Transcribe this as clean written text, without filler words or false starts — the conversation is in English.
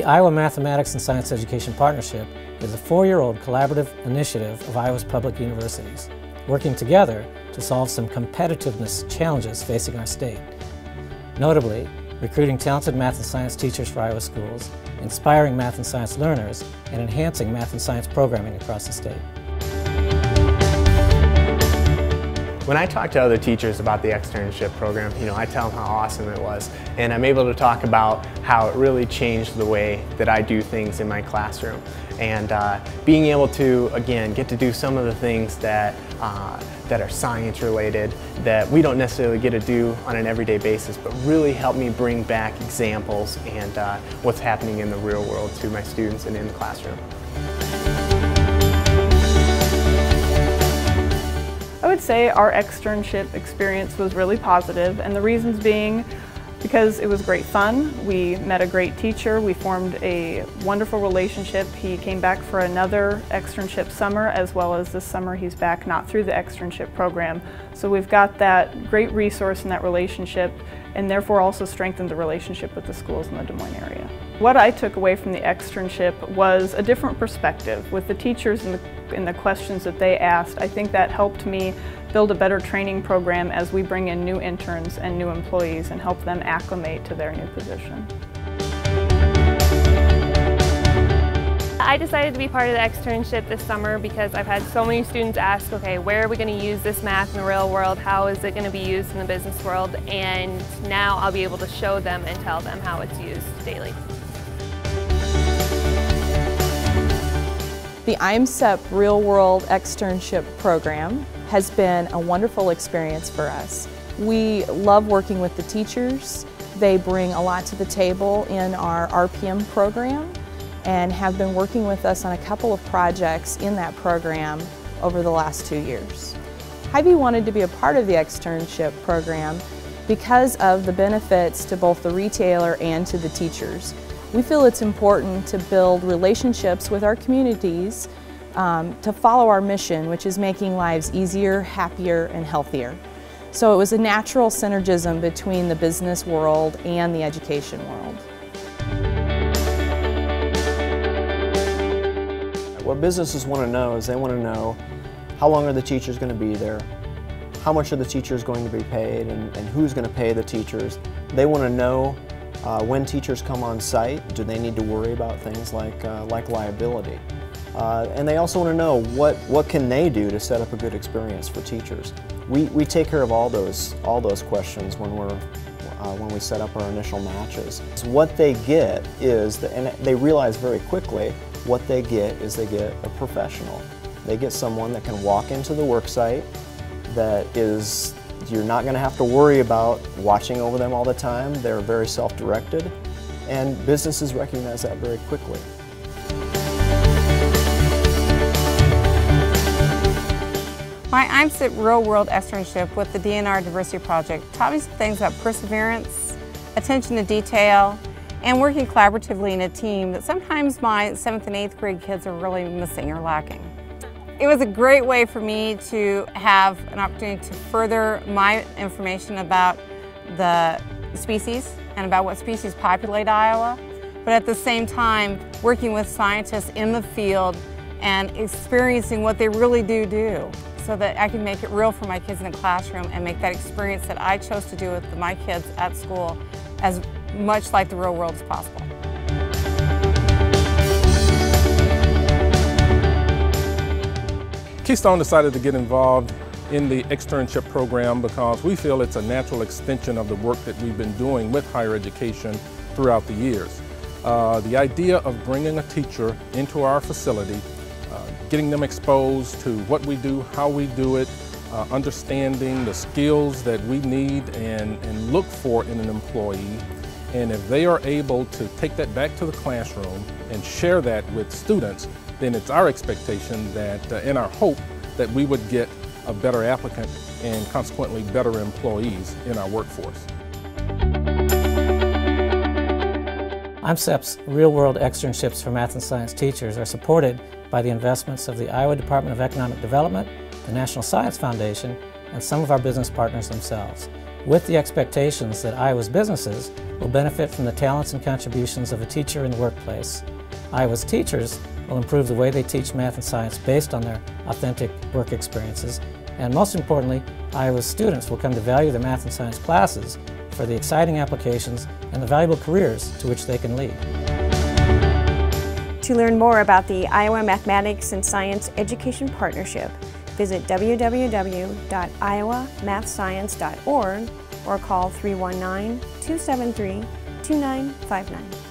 The Iowa Mathematics and Science Education Partnership is a 4-year-old collaborative initiative of Iowa's public universities, working together to solve some competitiveness challenges facing our state. Notably, recruiting talented math and science teachers for Iowa schools, inspiring math and science learners, and enhancing math and science programming across the state. When I talk to other teachers about the externship program, I tell them how awesome it was. And I'm able to talk about how it really changed the way that I do things in my classroom. And being able to, again, get to do some of the things that are science related, that we don't necessarily get to do on an everyday basis, but really help me bring back examples and what's happening in the real world to my students and in the classroom. I would say our externship experience was really positive, and the reasons being because it was great fun. We met a great teacher, we formed a wonderful relationship. He came back for another externship summer, as well as this summer he's back not through the externship program. So we've got that great resource in that relationship, and therefore also strengthened the relationship with the schools in the Des Moines area. What I took away from the externship was a different perspective with the teachers and the questions that they asked. I think that helped me build a better training program as we bring in new interns and new employees and help them acclimate to their new position. I decided to be part of the externship this summer because I've had so many students ask, okay, where are we going to use this math in the real world? How is it going to be used in the business world? And now I'll be able to show them and tell them how it's used daily. The Imsep Real World Externship Program has been a wonderful experience for us. We love working with the teachers. They bring a lot to the table in our RPM program and have been working with us on a couple of projects in that program over the last 2 years. Hy-Vee wanted to be a part of the externship program because of the benefits to both the retailer and to the teachers. We feel it's important to build relationships with our communities to follow our mission, which is making lives easier, happier, and healthier. So it was a natural synergism between the business world and the education world. What businesses want to know is they want to know how long are the teachers going to be there, how much are the teachers going to be paid, and who's going to pay the teachers. They want to know when teachers come on site, do they need to worry about things like liability? And they also want to know what can they do to set up a good experience for teachers. We take care of all those questions when we set up our initial matches. So what they get is, and they realize very quickly, what they get is they get a professional. They get someone that can walk into the work site, that is, you're not going to have to worry about watching over them all the time. They're very self-directed, and businesses recognize that very quickly. My Imsep Real World Externship with the DNR Diversity Project taught me some things about perseverance, attention to detail, and working collaboratively in a team that sometimes my 7th and 8th grade kids are really missing or lacking. It was a great way for me to have an opportunity to further my information about the species and about what species populate Iowa, but at the same time working with scientists in the field and experiencing what they really do so that I can make it real for my kids in the classroom and make that experience that I chose to do with my kids at school as much like the real world as possible. Keystone decided to get involved in the externship program because we feel it's a natural extension of the work that we've been doing with higher education throughout the years. The idea of bringing a teacher into our facility, getting them exposed to what we do, how we do it, understanding the skills that we need and look for in an employee. And if they are able to take that back to the classroom and share that with students, then it's our expectation that, and our hope, that we would get a better applicant and consequently better employees in our workforce. Imsep's real-world externships for math and science teachers are supported by the investments of the Iowa Department of Economic Development, the National Science Foundation, and some of our business partners themselves. with the expectations that Iowa's businesses will benefit from the talents and contributions of a teacher in the workplace. Iowa's teachers will improve the way they teach math and science based on their authentic work experiences, and most importantly, Iowa's students will come to value their math and science classes for the exciting applications and the valuable careers to which they can lead. To learn more about the Iowa Mathematics and Science Education Partnership, visit www.iowamathscience.org or call 319-273-2959.